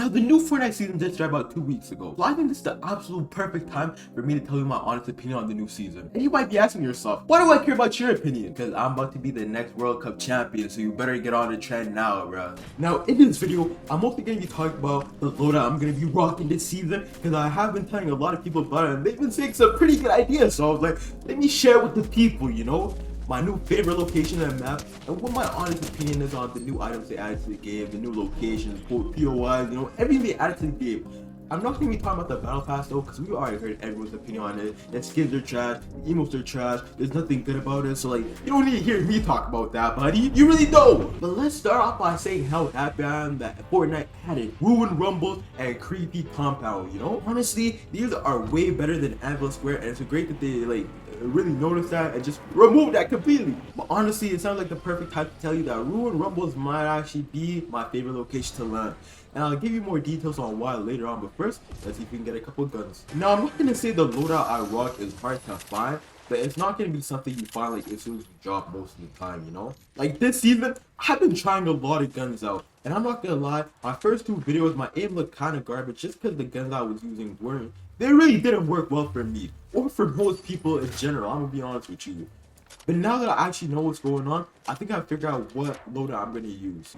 Now, the new Fortnite season just started about 2 weeks ago, so I think this is the absolute perfect time for me to tell you my honest opinion on the new season. And you might be asking yourself, why do I care about your opinion? Because I'm about to be the next World Cup champion, so you better get on the trend now, bruh. Now, in this video, I'm mostly going to be talking about the loadout I'm going to be rocking this season, because I have been telling a lot of people about it, and they've been saying some pretty good ideas, so I was like, let me share with the people, you know? My new favorite location on the map, and what my honest opinion is on the new items they added to the game, the new locations, POIs, you know, everything they added to the game. I'm not going to be talking about the battle pass though, because we already heard everyone's opinion on it. The skins are trash, the emotes are trash, there's nothing good about it, so like, you don't need to hear me talk about that, buddy. You really don't! But let's start off by saying how happy I am that Fortnite added Ruined Rumbles and Creepy Compound, you know? Honestly, these are way better than Anvil Square, and it's great that they, like, really notice that and just remove that completely. But honestly, it sounds like the perfect time to tell you that Ruined Rumbles might actually be my favorite location to land. And I'll give you more details on why later on, but first, let's see if we can get a couple guns. Now, I'm not going to say the loadout I rock is hard to find, but it's not going to be something you find like as soon as you drop most of the time, you know? Like this season, I've been trying a lot of guns out, and I'm not going to lie, my first two videos, my aim looked kind of garbage just because the guns I was using they really didn't work well for me, or for most people in general, I'm going to be honest with you. But now that I actually know what's going on, I think I figured out what loadout I'm going to use.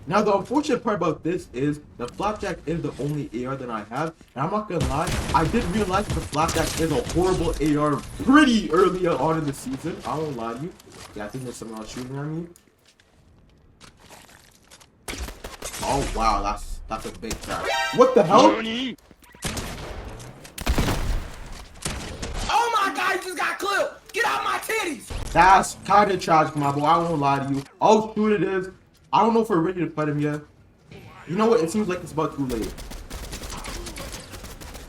Now, the unfortunate part about this is the Flapjack is the only AR that I have, and I'm not gonna lie, I did realize that the Flapjack is a horrible AR pretty early on in the season. I won't lie to you. Yeah, I think there's someone else shooting at me. Oh wow, that's a big trap. What the hell? Oh my god, you just got clipped! Get out my titties! That's kind of tragic, my boy. I won't lie to you. Oh, shoot it is. I don't know if we're ready to fight him yet. You know what? It seems like it's about too late.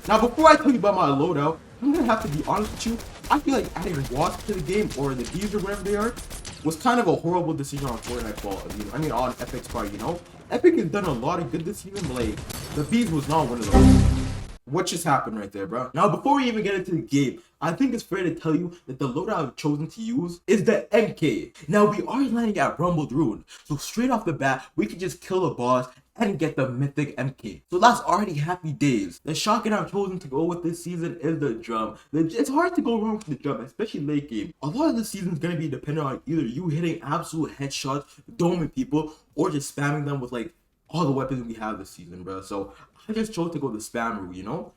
Now, before I tell you about my loadout, I'm gonna have to be honest with you. I feel like adding wasps to the game, or the bees or whatever they are, was kind of a horrible decision on Fortnite fault. I mean, on Epic's part, you know? Epic has done a lot of good this season, but like, the bees was not one of those. What just happened right there, bro? Now, before we even get into the game, I think it's fair to tell you that the loadout I've chosen to use is the MK. Now, we are landing at Rumbled Ruin, so straight off the bat, we can just kill the boss and get the mythic MK. So that's already happy days. The shotgun I've chosen to go with this season is the drum. It's hard to go wrong with the drum, especially late game. A lot of the season is going to be dependent on either you hitting absolute headshots, doming people, or just spamming them with like all the weapons we have this season, bro. So I just chose to go the spam route, you know?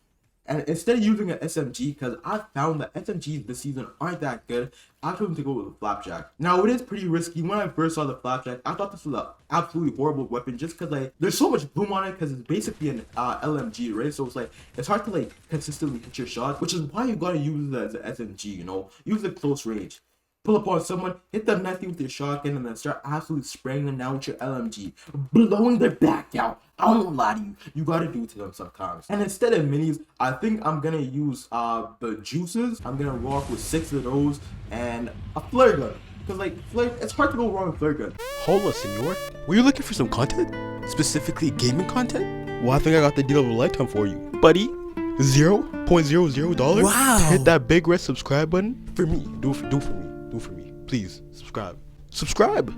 And instead of using an SMG, because I found that SMGs this season aren't that good, I chose to go with a Flapjack. Now, it is pretty risky. When I first saw the Flapjack, I thought this was an absolutely horrible weapon just because, like, there's so much boom on it because it's basically an LMG, right? So it's, like, it's hard to, like, consistently hit your shot, which is why you gotta use it as an SMG, you know? Use it close range. Pull up on someone, hit them nasty with your shotgun, and then start absolutely spraying them down with your LMG, blowing their back out. I won't lie to you, you gotta do it to them sometimes. And instead of minis, I think I'm gonna use the juices. I'm gonna rock with 6 of those and a flare gun. Cause like it's hard to go wrong with flare gun. Hold up, senor. Were you looking for some content? Specifically gaming content? Well, I think I got the deal of a lifetime for you, buddy. $0.00. Wow. Hit that big red subscribe button for me. Do for me. Please subscribe. Subscribe.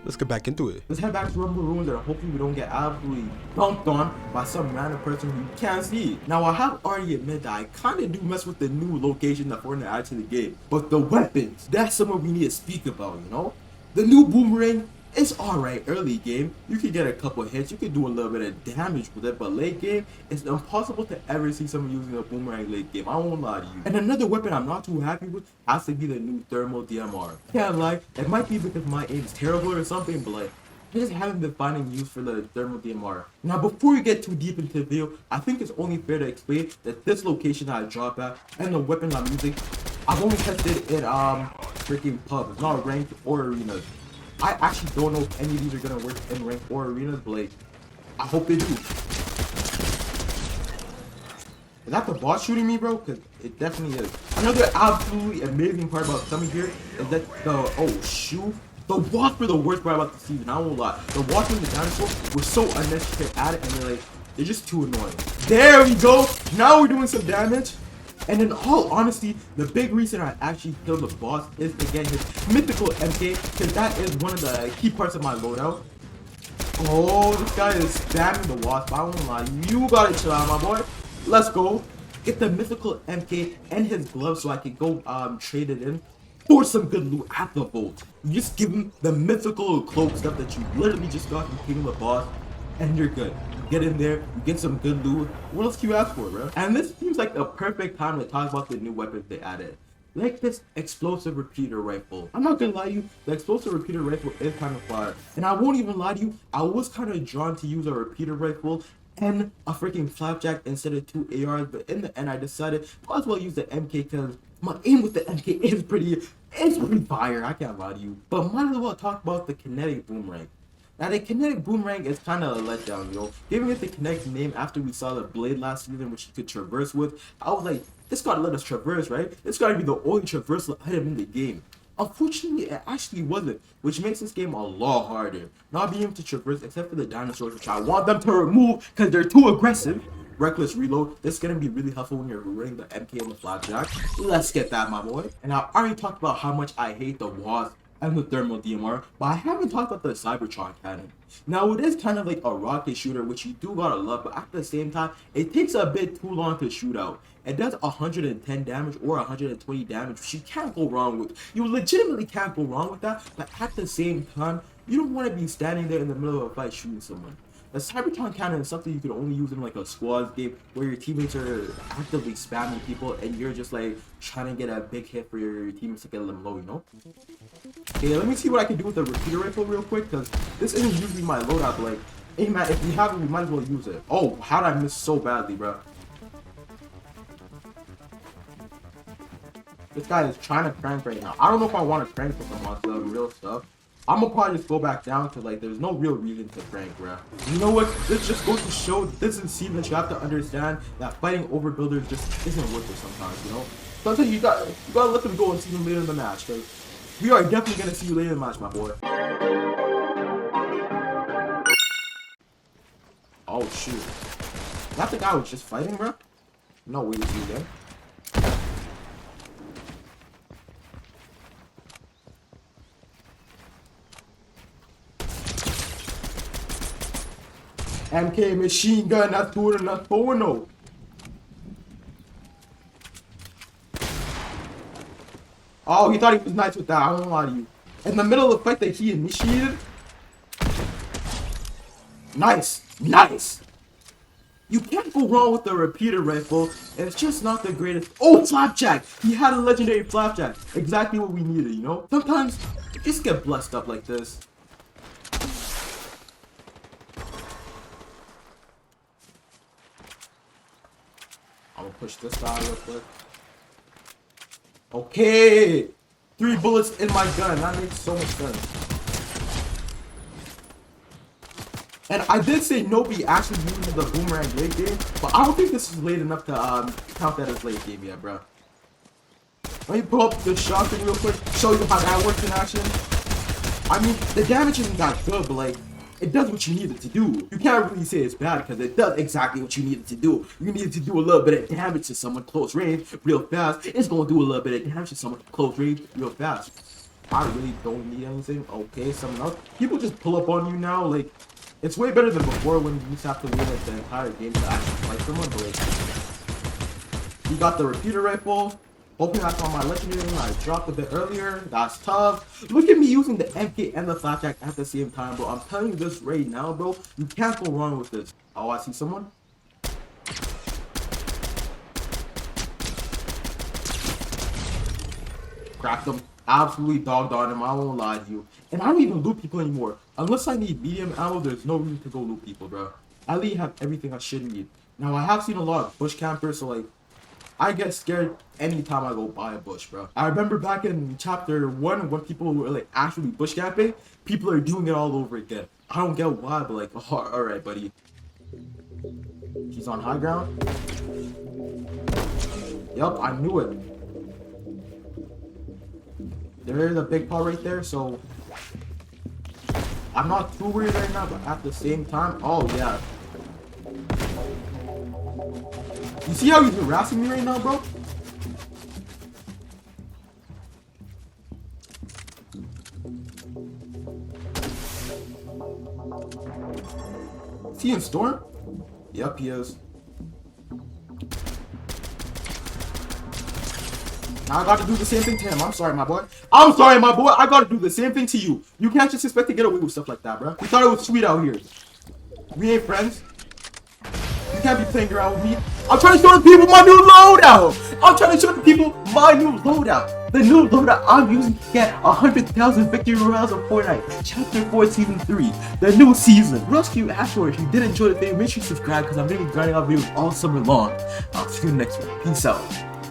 Let's get back into it. Let's head back to Rumble Ruins and hopefully we don't get absolutely bumped on by some random person who you can't see. Now, I have already admitted that I kind of do mess with the new location that Fortnite added to the game. But the weapons, that's something we need to speak about, you know? The new boomerang, it's alright early game. You can get a couple hits, you can do a little bit of damage with it, but late game, it's impossible to ever see someone using a boomerang late game. I won't lie to you. And another weapon I'm not too happy with has to be the new thermal DMR. Can't lie, it might be because my aim is terrible or something, but like, I just haven't been finding use for the thermal DMR. Now, before we get too deep into the video, I think it's only fair to explain that this location that I drop at and the weapon I'm using, I've only tested it in freaking pubs, not ranked or arenas. I actually don't know if any of these are gonna work in rank or arenas, but like, I hope they do. Is that the boss shooting me, bro? Because it definitely is. Another absolutely amazing part about coming here is that the wasps were the worst part about the season. I won't lie. The wasps and the dinosaur were so unnecessary at it, and they're just too annoying. There we go. Now we're doing some damage. And in all honesty, the big reason I actually killed the boss is to get his mythical MK, because that is one of the key parts of my loadout. Oh, this guy is spamming the wasp. I won't lie. You gotta chill out, my boy. Let's go. Get the mythical MK and his glove so I can go trade it in for some good loot at the vault. You just give him the mythical cloak stuff that you literally just got from killing the boss, and you're good. You get in there, you get some good loot. What else can you ask for, bro? And this seems like the perfect time to talk about the new weapons they added. Like this explosive repeater rifle. I'm not gonna lie to you, the explosive repeater rifle is kind of fire. And I won't even lie to you, I was kind of drawn to use a repeater rifle and a freaking flapjack instead of 2 ARs, but in the end I decided might as well use the MK because my aim with the MK is pretty fire, I can't lie to you. But might as well talk about the kinetic boomerang. Now the kinetic boomerang is kind of a letdown, yo. Giving it the kinetic name after we saw the blade last season which you could traverse with, I was like, this gotta let us traverse, right? This gotta be the only traversal item in the game. Unfortunately, it actually wasn't, which makes this game a lot harder. Not being able to traverse except for the dinosaurs, which I want them to remove because they're too aggressive. Reckless reload. This is gonna be really helpful when you're running the MK and the flapjack. Let's get that, my boy. And I already talked about how much I hate the wasp and the thermal DMR, but I haven't talked about the Cybertron cannon. Now it is kind of like a rocket shooter, which you do gotta love, but at the same time, it takes a bit too long to shoot out. It does 110 damage or 120 damage, which you can't go wrong with. You legitimately can't go wrong with that, but at the same time, you don't want to be standing there in the middle of a fight shooting someone. The Cybertron cannon is something you can only use in like a squad game where your teammates are actively spamming people and you're just like trying to get a big hit for your teammates to get them low, you know? Okay, let me see what I can do with the repeater rifle real quick because this isn't usually my loadout, but like, hey man, if we have it, we might as well use it. Oh, how did I miss so badly, bro? This guy is trying to prank right now. I don't know if I want to prank with him on some real stuff. I'm gonna probably just go back down to like, there's no real reason to prank, bro. You know what? This just goes to show, this is scene that you have to understand that fighting overbuilders just isn't worth it sometimes, you know? Sometimes you gotta let them go and see them later in the match, because we are definitely gonna see you later in the match, my boy. Oh shoot. That's the guy was just fighting, bro? No way to see again. MK machine gun, that's doing enough for no. Oh, he thought he was nice with that. I won't lie to you. In the middle of the fight that he initiated. Nice, nice. You can't go wrong with the repeater rifle. It's just not the greatest. Oh, flapjack! He had a legendary flapjack. Exactly what we needed, you know? Sometimes you just get blessed up like this. I'm gonna push this guy real quick. Okay! 3 bullets in my gun. That makes so much sense. And I did say nobody actually uses the boomerang late game, but I don't think this is late enough to count that as late game yet, bro. Let me pull up the shotgun real quick, show you how that works in action. I mean, the damage isn't that good, but like, it does what you need it to do. You can't really say it's bad because it does exactly what you need it to do. You need it to do a little bit of damage to someone close range real fast. It's going to do a little bit of damage to someone close range real fast. I really don't need anything. Okay, something else. People just pull up on you now. Like, it's way better than before when you used to have to wait like the entire game to actually fight someone. But like, you got the repeater rifle. Hoping that's on my legendary one I dropped a bit earlier. That's tough. Look at me using the MK and the flapjack at the same time, bro. I'm telling you this right now, bro. You can't go wrong with this. Oh, I see someone. Cracked him. Absolutely dogged on him. I won't lie to you. And I don't even loot people anymore. Unless I need medium ammo, there's no reason to go loot people, bro. I literally have everything I should need. Now, I have seen a lot of bush campers, so like, I get scared anytime I go buy a bush, bro. I remember back in chapter 1 when people were like actually bush camping, people are doing it all over again. I don't get why, but like, oh, alright, buddy. He's on high ground. Yup, I knew it. There is a big part right there, so I'm not too worried right now, but at the same time, oh yeah. You see how he's harassing me right now, bro? he in Storm? Yep, he is. Now I gotta do the same thing to him. I'm sorry, my boy. I'm sorry, my boy. I gotta do the same thing to you. You can't just expect to get away with stuff like that, bro. We thought it was sweet out here. We ain't friends. You can't be playing around with me. I'm trying to show the people my new loadout. I'm trying to show the people my new loadout. The new loadout I'm using to get 100,000 victory rounds of Fortnite. Chapter 4, Season 3. The new season. What else can you ask for? If you did enjoy the video, make sure you subscribe because I'm going to be grinding out videos all summer long. I'll see you next one. Peace out.